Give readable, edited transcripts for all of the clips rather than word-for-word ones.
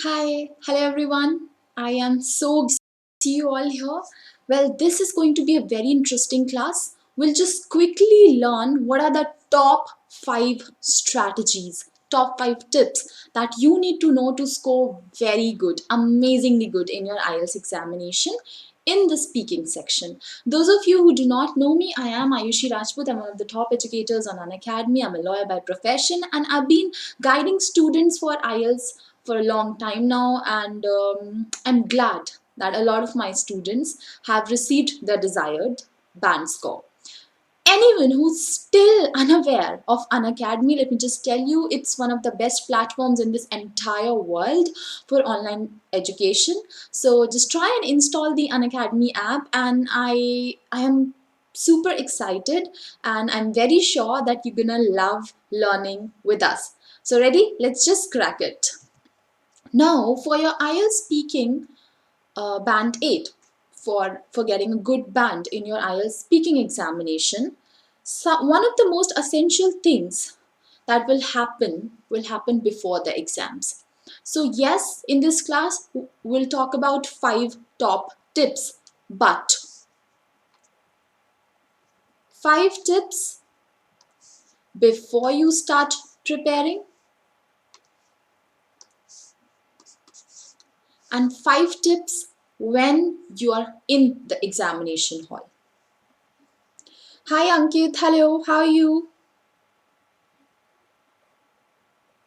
Hello everyone. I am so glad to see you all here. Well, this is going to be a very interesting class. We'll just quickly learn what are the top 5 strategies, top 5 tips that you need to know to score very good, amazingly good in your IELTS examination in the speaking section. Those of you who do not know me, I am Aayushi Rajput. I'm one of the top educators on Unacademy. I'm a lawyer by profession and I've been guiding students for IELTS for a long time now, and I'm glad that a lot of my students have received their desired band score. Anyone who's still unaware of Unacademy, let me just tell you, it's one of the best platforms in this entire world for online education. So just try and install the Unacademy app, and I am super excited, and I'm very sure that you're gonna love learning with us. So ready? Let's just crack it. Now, for your IELTS speaking band 8, for getting a good band in your IELTS speaking examination, one of the most essential things that will happen before the exams. So yes, in this class we'll talk about 5 top tips, but 5 tips before you start preparing and 5 tips when you are in the examination hall. Hi Ankit, hello, how are you?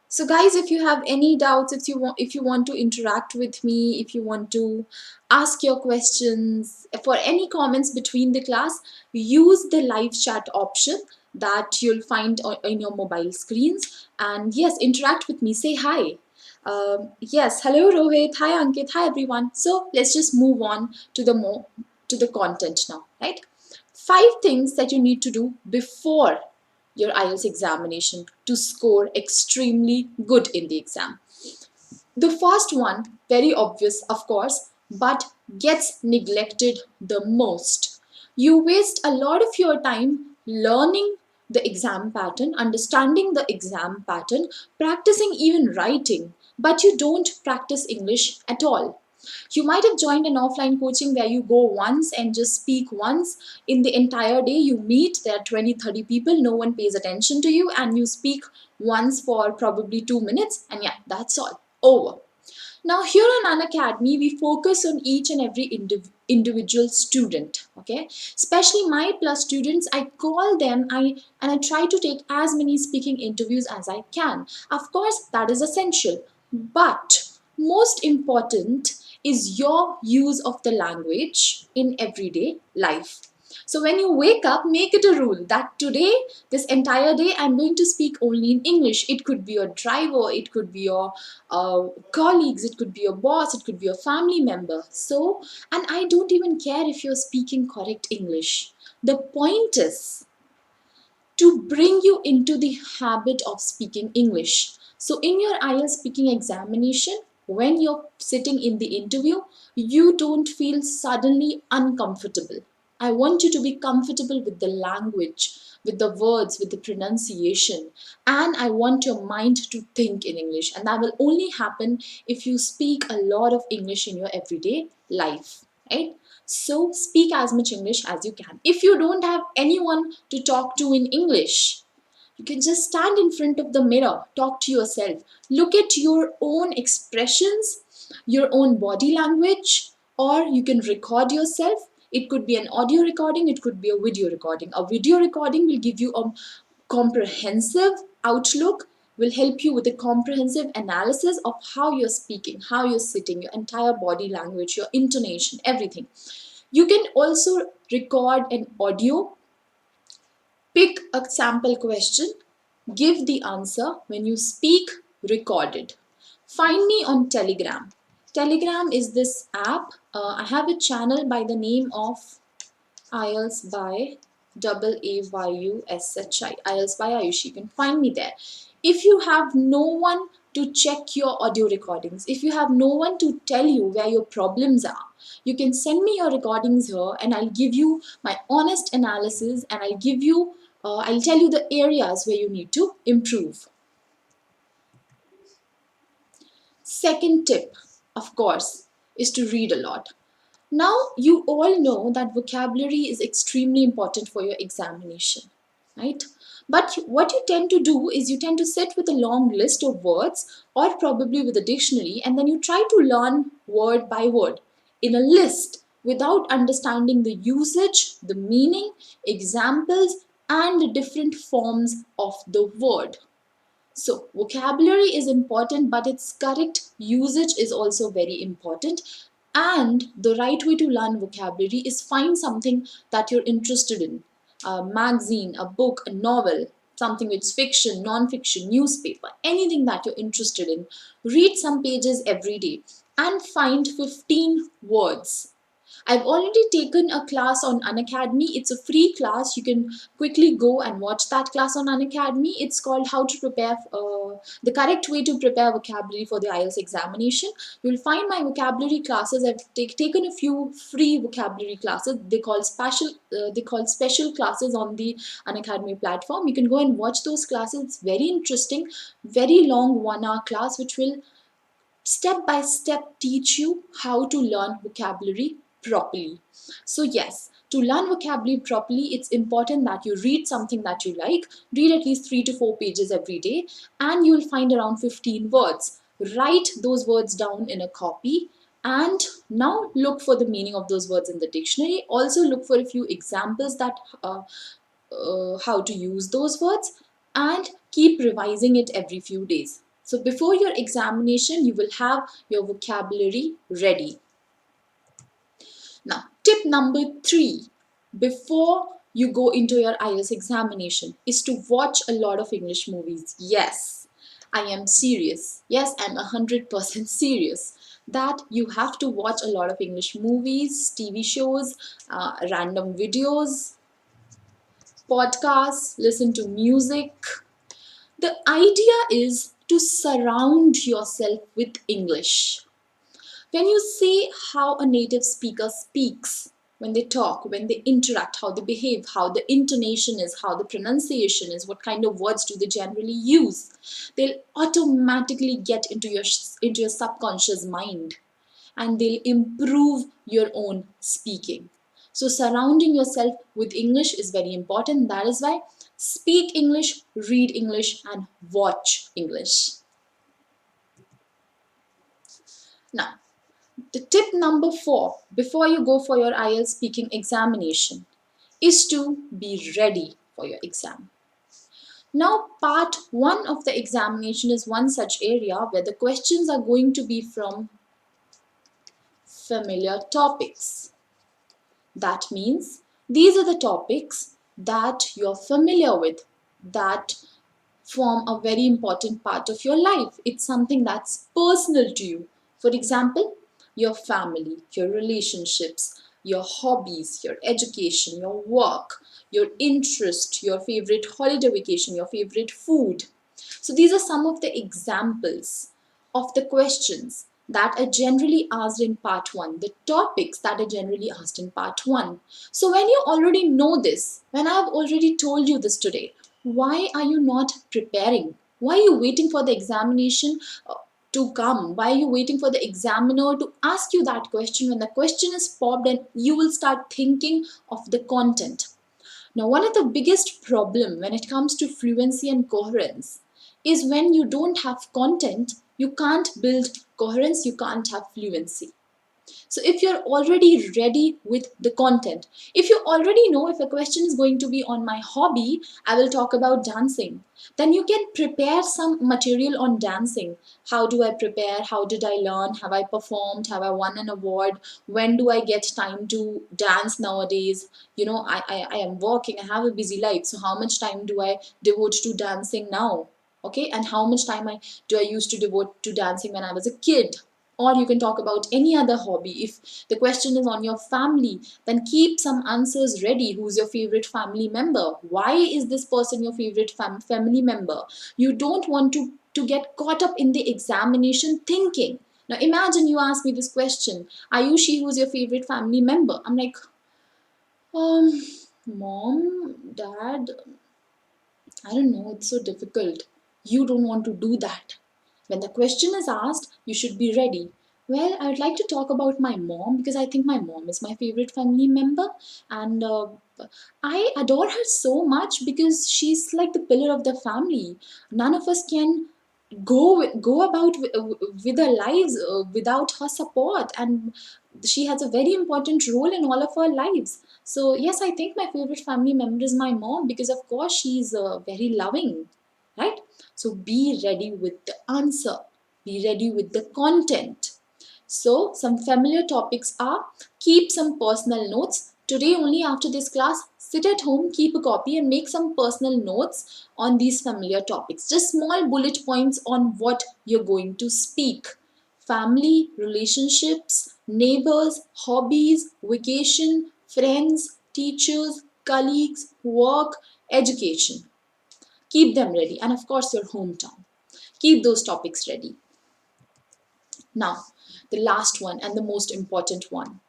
So guys, if you have any doubts, if you want to interact with me, if you want to ask your questions, for any comments between the class, use the live chat option that you'll find in your mobile screens. And yes, interact with me, say hi. Yes, hello Rohit, hi Ankit, hi everyone. So let's just move on to the content now, right? 5 things that you need to do before your IELTS examination to score extremely good in the exam. The first one, very obvious of course, but gets neglected the most. You waste a lot of your time learning the exam pattern, understanding the exam pattern, practicing even writing, but you don't practice English at all. You might have joined an offline coaching where you go once and just speak once in the entire day. You meet, there are 20, 30 people, no one pays attention to you, and you speak once for probably 2 minutes, and yeah, that's all. Over. Now, here on Unacademy, we focus on each and every individual student. Okay, especially my plus students, I call them, I try to take as many speaking interviews as I can. Of course, that is essential, but most important is your use of the language in everyday life. So when you wake up, make it a rule that today, this entire day, I'm going to speak only in English. It could be your driver, it could be your colleagues, it could be your boss, it could be your family member. So, and I don't even care if you're speaking correct English. The point is to bring you into the habit of speaking English. So, in your IELTS speaking examination, when you're sitting in the interview, you don't feel suddenly uncomfortable. I want you to be comfortable with the language, with the words, with the pronunciation, and I want your mind to think in English. And that will only happen if you speak a lot of English in your everyday life, right? So speak as much English as you can. If you don't have anyone to talk to in English, you can just stand in front of the mirror, talk to yourself, look at your own expressions, your own body language, or you can record yourself. It could be an audio recording, it could be a video recording. A video recording will give you a comprehensive outlook, will help you with a comprehensive analysis of how you're speaking, how you're sitting, your entire body language, your intonation, everything. You can also record an audio, pick a sample question, give the answer when you speak, record it. Find me on Telegram. Telegram is this app. I have a channel by the name of IELTS by AAYUSHI. IELTS by Aayushi. You can find me there. If you have no one to check your audio recordings, if you have no one to tell you where your problems are, you can send me your recordings here and I'll give you my honest analysis, and I'll tell you the areas where you need to improve. Second tip, of course, is to read a lot. Now, you all know that vocabulary is extremely important for your examination, right? But what you tend to do is you tend to sit with a long list of words or probably with a dictionary, and then you try to learn word by word in a list without understanding the usage, the meaning, examples, and the different forms of the word. So, vocabulary is important, but its correct usage is also very important. And the right way to learn vocabulary is find something that you're interested in, a magazine, a book, a novel, something which is fiction, non fiction, newspaper, anything that you're interested in. Read some pages every day and find 15 words. I've already taken a class on Unacademy. It's a free class. You can quickly go and watch that class on Unacademy. It's called How to Prepare, the Correct Way to Prepare Vocabulary for the IELTS Examination. You'll find my vocabulary classes. I've taken a few free vocabulary classes. They call special classes on the Unacademy platform. You can go and watch those classes. It's very interesting, very long 1 hour class, which will step by step teach you how to learn vocabulary properly. So, yes, to learn vocabulary properly, it's important that you read something that you like, read at least 3 to 4 pages every day, and you'll find around 15 words. Write those words down in a copy. And now look for the meaning of those words in the dictionary. Also, look for a few examples that how to use those words, and keep revising it every few days. So before your examination, you will have your vocabulary ready. Now, tip number 3 before you go into your IELTS examination is to watch a lot of English movies. Yes, I am serious. Yes, I'm 100% serious that you have to watch a lot of English movies, TV shows, random videos, podcasts, listen to music. The idea is to surround yourself with English. When you see how a native speaker speaks, when they talk, when they interact, how they behave, how the intonation is, how the pronunciation is, what kind of words do they generally use, they'll automatically get into your subconscious mind, and they'll improve your own speaking. So, surrounding yourself with English is very important. That is why speak English, read English, and watch English. Now, the tip number 4 before you go for your IELTS speaking examination is to be ready for your exam. Now, part 1 of the examination is one such area where the questions are going to be from familiar topics. That means these are the topics that you're familiar with, that form a very important part of your life. It's something that's personal to you. For example, your family, your relationships, your hobbies, your education, your work, your interest, your favorite holiday vacation, your favorite food. So these are some of the examples of the questions that are generally asked in part 1, the topics that are generally asked in part 1. So when you already know this, when I've already told you this today, why are you not preparing? Why are you waiting for the examination to come? Why are you waiting for the examiner to ask you that question? When the question is popped, and you will start thinking of the content. Now, one of the biggest problem when it comes to fluency and coherence is when you don't have content, you can't build coherence, you can't have fluency. So if you're already ready with the content, if you already know if a question is going to be on my hobby, I will talk about dancing, then you can prepare some material on dancing. How do I prepare? How did I learn? Have I performed? Have I won an award? When do I get time to dance nowadays? I am working, I have a busy life. So how much time do I devote to dancing now? Okay, and how much time do I used to devote to dancing when I was a kid? Or you can talk about any other hobby. If the question is on your family, then keep some answers ready. Who's your favorite family member? Why is this person your favorite family member? You don't want to get caught up in the examination thinking. Now imagine you ask me this question, Ayushi, who's your favorite family member? I'm like, mom, dad, I don't know, it's so difficult. You don't want to do that. When the question is asked, you should be ready. Well, I would like to talk about my mom because I think my mom is my favorite family member, and I adore her so much because she's like the pillar of the family. None of us can go about with our lives without her support, and she has a very important role in all of our lives. So yes, I think my favorite family member is my mom because of course she's very loving, right? So be ready with the answer, be ready with the content. So, some familiar topics are: keep some personal notes. Today, only after this class, sit at home, keep a copy, and make some personal notes on these familiar topics. Just small bullet points on what you're going to speak: family, relationships, neighbors, hobbies, vacation, friends, teachers, colleagues, work, education. Keep them ready, and of course, your hometown. Keep those topics ready. Now, the last one and the most important one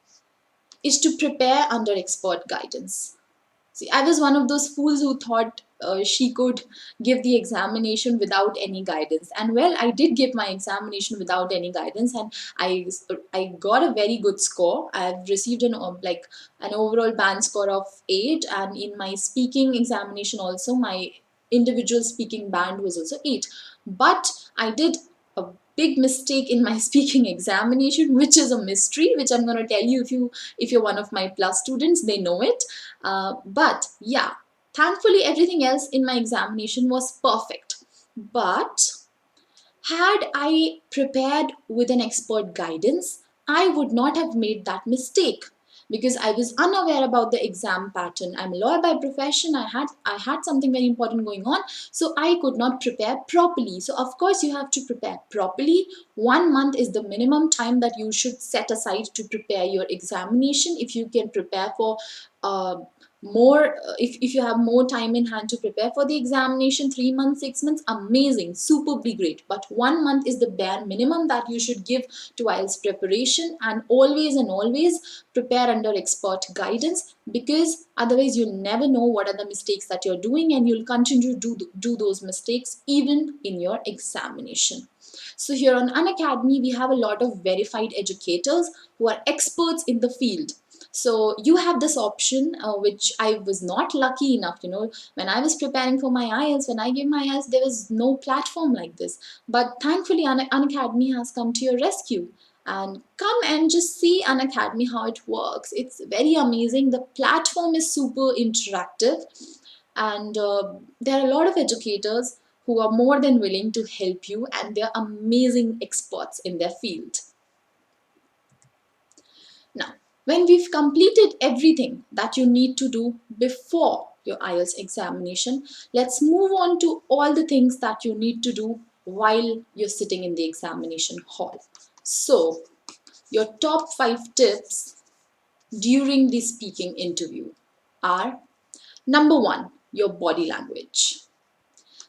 is to prepare under expert guidance. See, I was one of those fools who thought she could give the examination without any guidance. And well, I did give my examination without any guidance, and I got a very good score. I've received an overall band score of 8, and in my speaking examination also, my individual speaking band was also 8. But I did a big mistake in my speaking examination, which is a mystery, which I'm going to tell you. If you're one of my plus students, they know it. But yeah, thankfully everything else in my examination was perfect. But had I prepared with an expert guidance, I would not have made that mistake because I was unaware about the exam pattern. I'm a lawyer by profession. I had something very important going on, so I could not prepare properly. So of course you have to prepare properly. 1 month is the minimum time that you should set aside to prepare your examination. If you can prepare for uh, more if you have more time in hand to prepare for the examination, 3 months, 6 months, amazing, superbly great. But 1 month is the bare minimum that you should give to IELTS preparation, and always prepare under expert guidance, because otherwise you'll never know what are the mistakes that you're doing, and you'll continue to do those mistakes even in your examination. So here on Unacademy, we have a lot of verified educators who are experts in the field. So you have this option, which I was not lucky enough. When I was preparing for my IELTS, when I gave my IELTS, there was no platform like this. But thankfully, Unacademy has come to your rescue. And come and just see Unacademy, how it works. It's very amazing. The platform is super interactive, and there are a lot of educators who are more than willing to help you, and they're amazing experts in their field. Now, when we've completed everything that you need to do before your IELTS examination, let's move on to all the things that you need to do while you're sitting in the examination hall. So, your top 5 tips during the speaking interview are: number 1, your body language.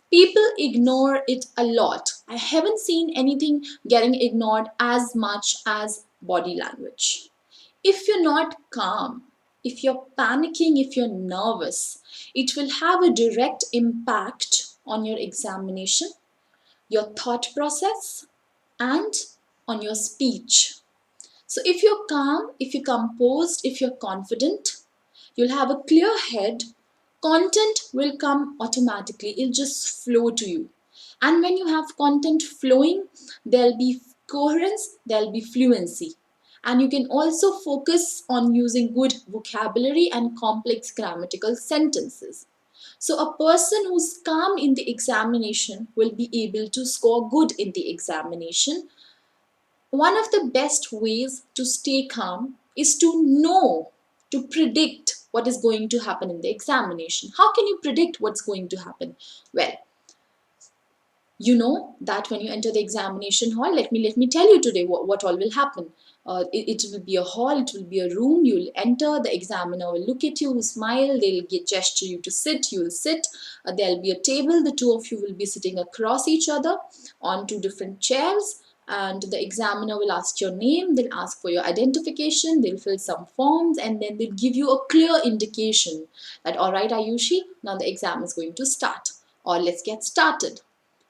People ignore it a lot. I haven't seen anything getting ignored as much as body language. If you're not calm, if you're panicking, if you're nervous, it will have a direct impact on your examination, your thought process, and on your speech. So if you're calm, if you're composed, if you're confident, you'll have a clear head. Content will come automatically, it'll just flow to you. And when you have content flowing, there'll be coherence, there'll be fluency. And you can also focus on using good vocabulary and complex grammatical sentences. So a person who's calm in the examination will be able to score good in the examination. One of the best ways to stay calm is to know, to predict what is going to happen in the examination. How can you predict what's going to happen? Well, you know that when you enter the examination hall, let me tell you today what all will happen. It will be a hall, it will be a room. You'll enter, the examiner will look at you, smile, they'll gesture you to sit, you'll sit. There'll be a table, the two of you will be sitting across each other on 2 different chairs, and the examiner will ask your name, they'll ask for your identification, they'll fill some forms, and then they'll give you a clear indication that, all right, Ayushi, now the exam is going to start, or let's get started.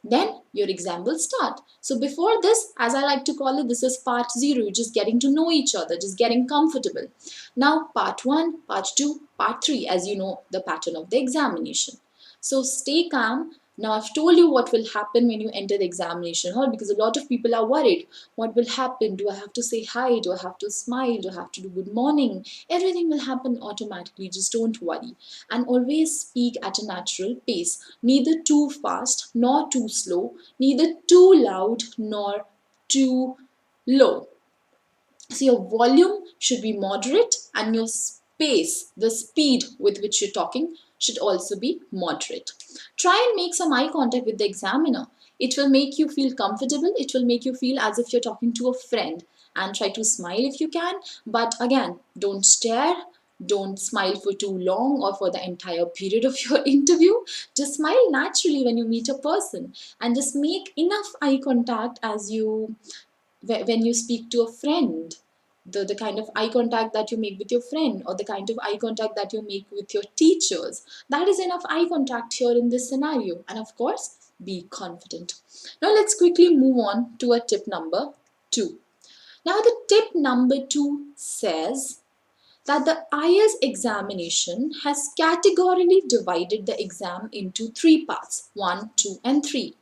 Then your exam will start. So before this, as I like to call it, this is part 0, just getting to know each other, just getting comfortable. Now part 1, part 2, part 3, as you know the pattern of the examination. So stay calm. Now I've told you what will happen when you enter the examination hall, because a lot of people are worried. What will happen? Do I have to say hi? Do I have to smile? Do I have to do good morning? Everything will happen automatically. Just don't worry. And always speak at a natural pace. Neither too fast nor too slow. Neither too loud nor too low. So your volume should be moderate, and your space, the speed with which you're talking, should also be moderate. Try and make some eye contact with the examiner. It will make you feel comfortable. It will make you feel as if you're talking to a friend. And try to smile if you can. But again, don't stare. Don't smile for too long or for the entire period of your interview. Just smile naturally when you meet a person. And just make enough eye contact as you when you speak to a friend, the kind of eye contact that you make with your friend, or the kind of eye contact that you make with your teachers, that is enough eye contact here in this scenario. And of course, be confident. Now let's quickly move on to a tip number 2. Now the tip number 2 says that the IELTS examination has categorically divided the exam into 3 parts, 1, 2 and 3.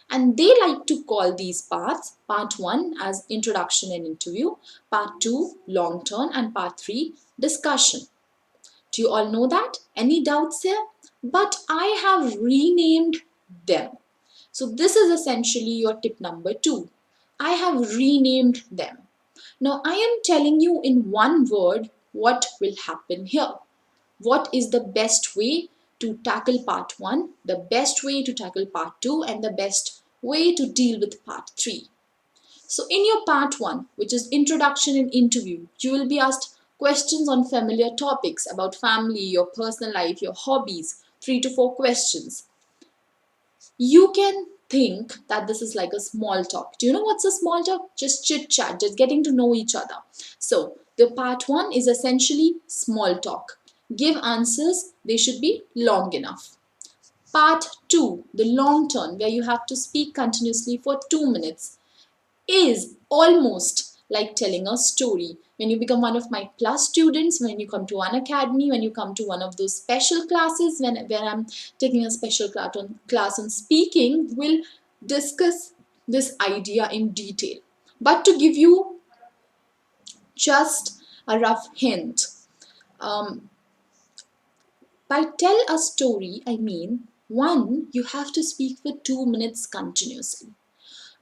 And they like to call these parts, part 1 as introduction and interview, part 2 long turn, and part 3 discussion. Do you all know that? Any doubts here? But I have renamed them. So this is essentially your tip number 2. I have renamed them. Now I am telling you in one word what will happen here. What is the best way to tackle part 1, the best way to tackle part 2, and the best way to deal with part 3. So in your part 1, which is introduction and interview, you will be asked questions on familiar topics about family, your personal life, your hobbies, 3 to 4 questions. You can think that this is like a small talk. Do you know what's a small talk? Just chit chat, just getting to know each other. So the part 1 is essentially small talk. Give answers, they should be long enough. Part 2, the long turn, where you have to speak continuously for 2 minutes, is almost like telling a story. When you become one of my plus students, when you come to Unacademy, when you come to one of those special classes, where I'm taking a special class on speaking, we'll discuss this idea in detail. But to give you just a rough hint, um, by tell a story, I mean, 1, you have to speak for 2 minutes continuously.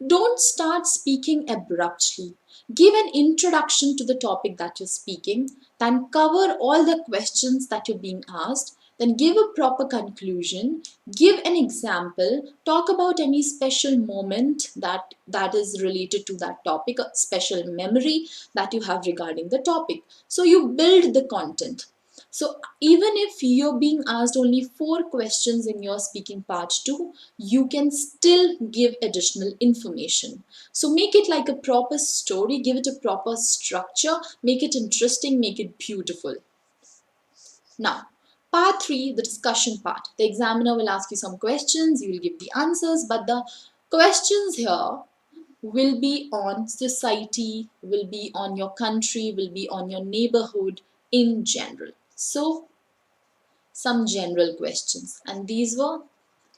Don't start speaking abruptly. Give an introduction to the topic that you're speaking, then cover all the questions that you're being asked, then give a proper conclusion, give an example, talk about any special moment that is related to that topic, a special memory that you have regarding the topic. So you build the content. So even if you're being asked only 4 questions in your speaking part 2, you can still give additional information. So make it like a proper story, give it a proper structure, make it interesting, make it beautiful. Now, part 3, the discussion part. The examiner will ask you some questions, you will give the answers, but the questions here will be on society, will be on your country, will be on your neighborhood in general. So some general questions, and these were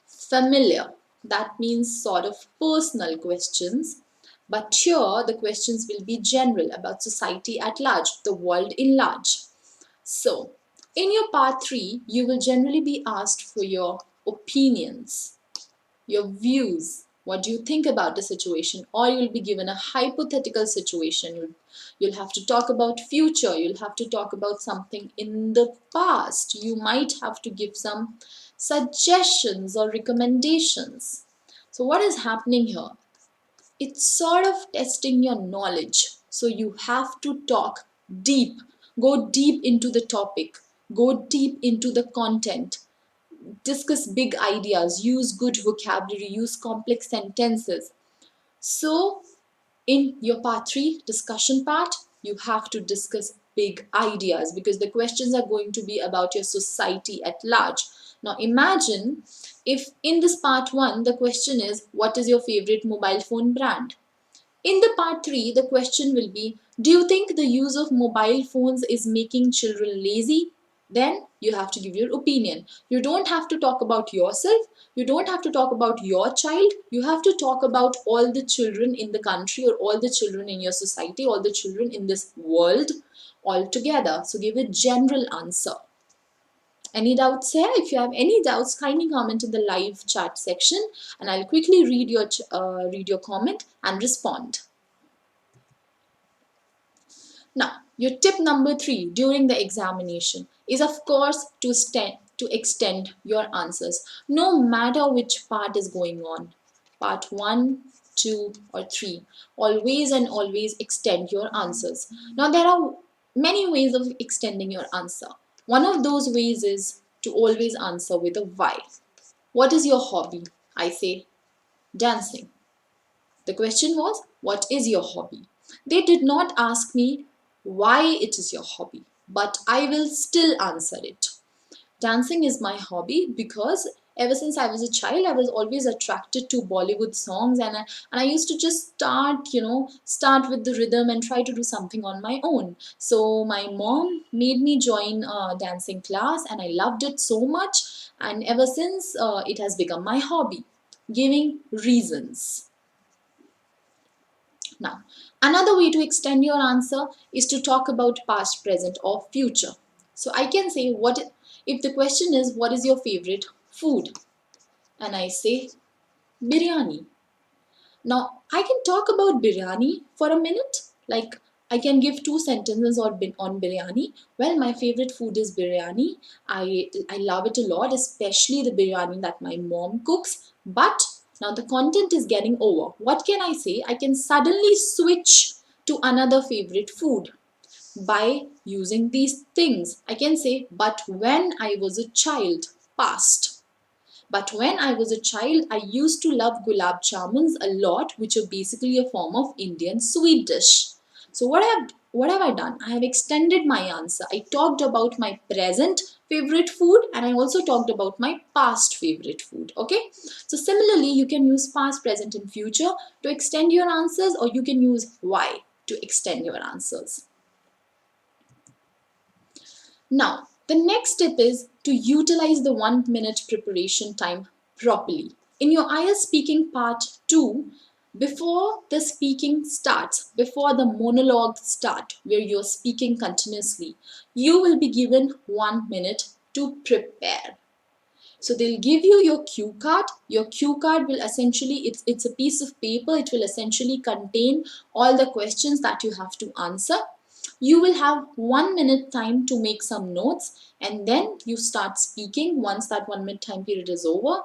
familiar. That means sort of personal questions. But here the questions will be general about society at large, the world in large. So in your part 3, you will generally be asked for your opinions, your views, what do you think about the situation, or you'll be given a hypothetical situation. You'll have to talk about future, you'll have to talk about something in the past, you might have to give some suggestions or recommendations. So what is happening here? It's sort of testing your knowledge. So you have to talk deep, go deep into the topic, go deep into the content, discuss big ideas, use good vocabulary, use complex sentences. So in your part 3 discussion part, you have to discuss big ideas, because the questions are going to be about your society at large. Now imagine if in this part 1 the question is, what is your favorite mobile phone brand? In the part 3, the question will be, do you think the use of mobile phones is making children lazy? Then you have to give your opinion. You don't have to talk about yourself. You don't have to talk about your child. You have to talk about all the children in the country, or all the children in your society, all the children in this world altogether. So give a general answer. Any doubts here? If you have any doubts, kindly comment in the live chat section, and I'll quickly read your comment and respond. Now, your tip number 3 during the examination is, of course, to extend your answers, no matter which part is going on. Part 1, 2, or 3. Always and always extend your answers. Now, there are many ways of extending your answer. One of those ways is to always answer with a why. What is your hobby? I say dancing. The question was, what is your hobby? They did not ask me why it is your hobby, but I will still answer it. Dancing is my hobby because ever since I was a child, I was always attracted to Bollywood songs, and I used to just start with the rhythm and try to do something on my own. So my mom made me join a dancing class, and I loved it so much, and ever since it has become my hobby. Giving reasons. Now, another way to extend your answer is to talk about past, present, or future. So I can say, what if the question is, what is your favorite food? And I say biryani. Now, I can talk about biryani for a minute. Like, I can give 2 sentences on biryani. Well, my favorite food is biryani. I love it a lot, especially the biryani that my mom cooks. But now the content is getting over. What can I say? I can suddenly switch to another favorite food by using these things. I can say, but when I was a child, past. But when I was a child, I used to love gulab jamuns a lot, which are basically a form of Indian sweet dish. So what have I done? I have extended my answer. I talked about my present favorite food, and I also talked about my past favorite food. Okay? So similarly, you can use past, present, and future to extend your answers, or you can use why to extend your answers. Now, the next tip is to utilize the 1 minute preparation time properly. In your IELTS speaking part 2, before the speaking starts, before the monologue starts, where you're speaking continuously, you will be given 1 minute to prepare. So they'll give you your cue card. Your cue card will essentially, it's a piece of paper. It will essentially contain all the questions that you have to answer. You will have 1 minute time to make some notes, and then you start speaking once that 1 minute time period is over,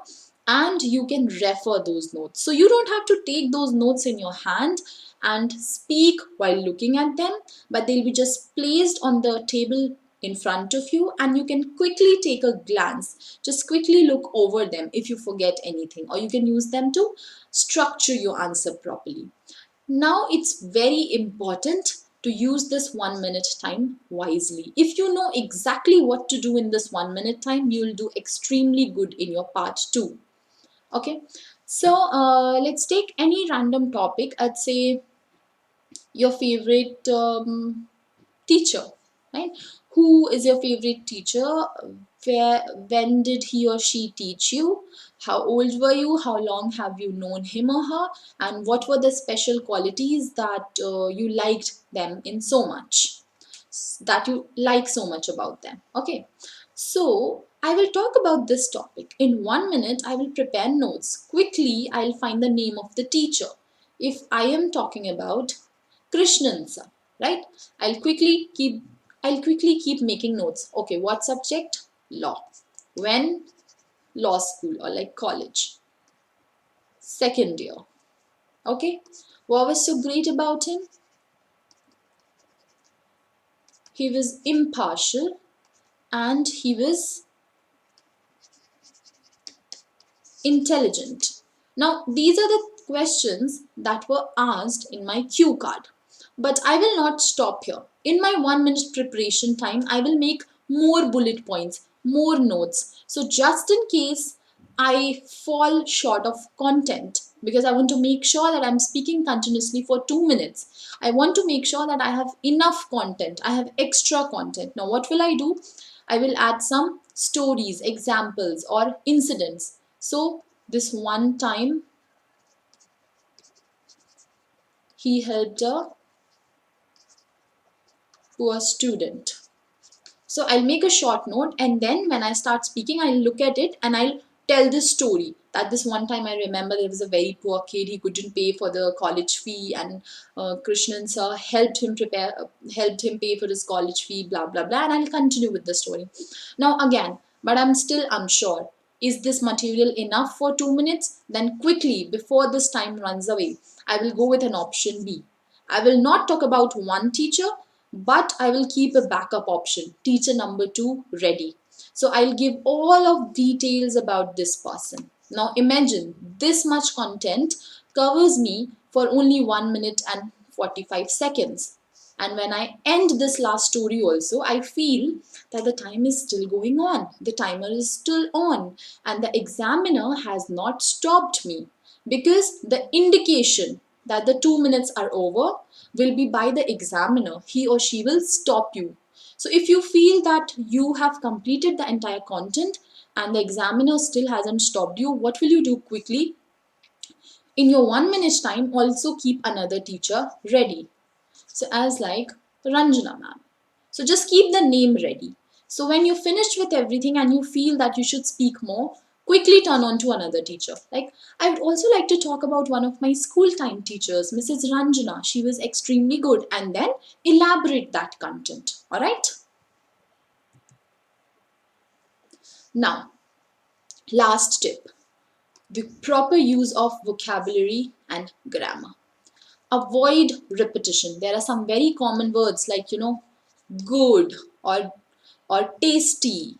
and you can refer those notes. So you don't have to take those notes in your hand and speak while looking at them, but they'll be just placed on the table in front of you, and you can quickly take a glance. Just quickly look over them if you forget anything, or you can use them to structure your answer properly. Now it's very important to use this 1 minute time wisely. If you know exactly what to do in this 1 minute time, you will do extremely good in your part 2. Okay, so let's take any random topic. I'd say your favorite teacher, right? Who is your favorite teacher? When did he or she teach you? How old were you? How long have you known him or her? And what were the special qualities that you liked them in so much? That you like so much about them. Okay, so I will talk about this topic. In 1 minute, I will prepare notes. Quickly, I'll find the name of the teacher. If I am talking about Krishnan sir, right? I'll quickly keep making notes. Okay, what subject? Law. When? Law school, or like college. Second year. Okay. What was so great about him? He was impartial, and he was intelligent. Now, these are the questions that were asked in my cue card. But I will not stop here. In my 1 minute preparation time, I will make more bullet points, more notes. So just in case I fall short of content, because I want to make sure that I'm speaking continuously for 2 minutes. I want to make sure that I have enough content, I have extra content. Now, what will I do? I will add some stories, examples, or incidents. So, this one time he helped a poor student. So I'll make a short note, and then when I start speaking, I'll look at it and I'll tell this story. That this one time I remember there was a very poor kid. He couldn't pay for the college fee, and Krishnan sir helped him pay for his college fee. Blah blah blah. And I'll continue with the story. Now again, but I'm still unsure. Is this material enough for 2 minutes? Then quickly, before this time runs away, I will go with an option B. I will not talk about one teacher, but I will keep a backup option, teacher number 2 ready. So I'll give all of details about this person. Now imagine this much content covers me for only 1 minute and 45 seconds. And when I end this last story also, I feel that the time is still going on. The timer is still on, and the examiner has not stopped me, because the indication that the 2 minutes are over will be by the examiner. He or she will stop you. So if you feel that you have completed the entire content and the examiner still hasn't stopped you, what will you do quickly? In your 1 minute time, also keep another teacher ready. So as like Ranjana ma'am. So just keep the name ready. So when you're finished with everything and you feel that you should speak more, quickly turn on to another teacher. Like, I would also like to talk about one of my school time teachers, Mrs. Ranjana. She was extremely good, and then elaborate that content. All right. Now, last tip: the proper use of vocabulary and grammar. Avoid repetition. There are some very common words like, good or tasty.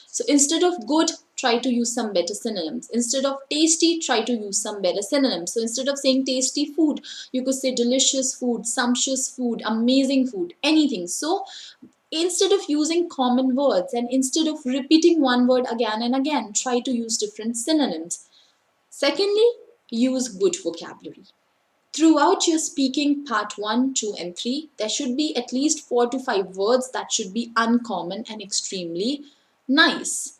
So instead of good, try to use some better synonyms. Instead of tasty, try to use some better synonyms. So instead of saying tasty food, you could say delicious food, sumptuous food, amazing food, anything. So instead of using common words and instead of repeating one word again and again, try to use different synonyms. Secondly, use good vocabulary. Throughout your speaking part 1, 2, and 3, there should be at least 4 to 5 words that should be uncommon and extremely nice.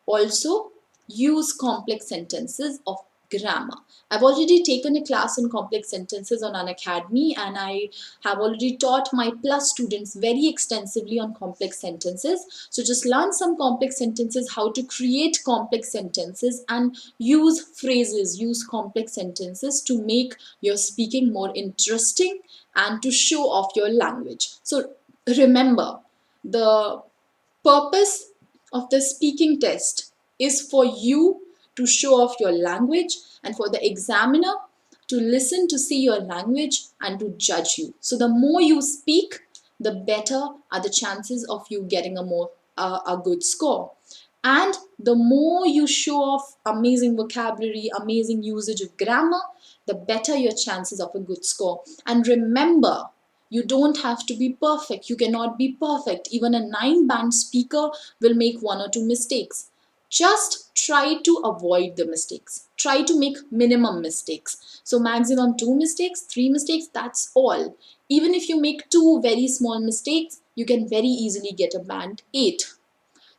Also, use complex sentences of grammar. I've already taken a class on complex sentences on Unacademy, and I have already taught my plus students very extensively on complex sentences. So just learn some complex sentences, how to create complex sentences, and use phrases, use complex sentences to make your speaking more interesting and to show off your language. So remember, the purpose of the speaking test is for you to show off your language and for the examiner to listen to see your language and to judge you. So the more you speak, the better are the chances of you getting a good score. And the more you show off amazing vocabulary, amazing usage of grammar, the better your chances of a good score. And remember, you don't have to be perfect. You cannot be perfect. Even a 9-band speaker will make 1 or 2 mistakes. Just try to avoid the mistakes. Try to make minimum mistakes. So maximum 2 mistakes, 3 mistakes, that's all. Even if you make 2 very small mistakes, you can very easily get a band 8.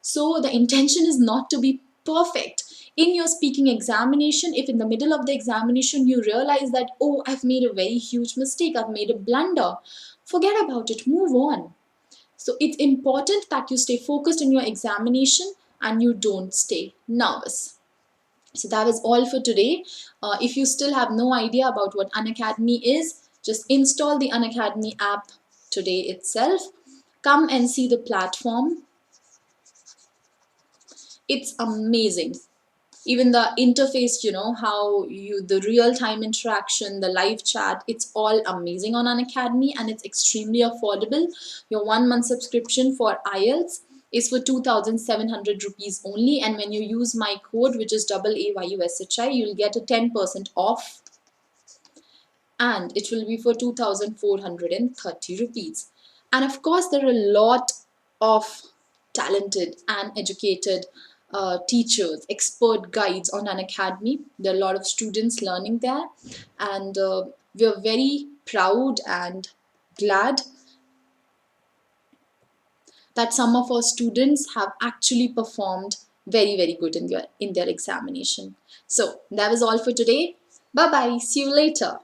So the intention is not to be perfect. In your speaking examination, if in the middle of the examination you realize that, oh, I've made a very huge mistake, I've made a blunder, forget about it, move on. So it's important that you stay focused in your examination and you don't stay nervous. So that is all for today. If you still have no idea about what Unacademy is, just install the Unacademy app today itself. Come and see the platform. It's amazing. Even the interface, how the real-time interaction, the live chat, it's all amazing on Unacademy, and it's extremely affordable. Your 1 month subscription for IELTS is for 2,700 rupees only, and when you use my code, which is AAYUSHI, you'll get a 10% off, and it will be for 2,430 rupees. And of course, there are a lot of talented and educated teachers, expert guides on Unacademy. There are a lot of students learning there, and we are very proud and glad that some of our students have actually performed very good in their examination. So that was all for today. Bye bye. See you later.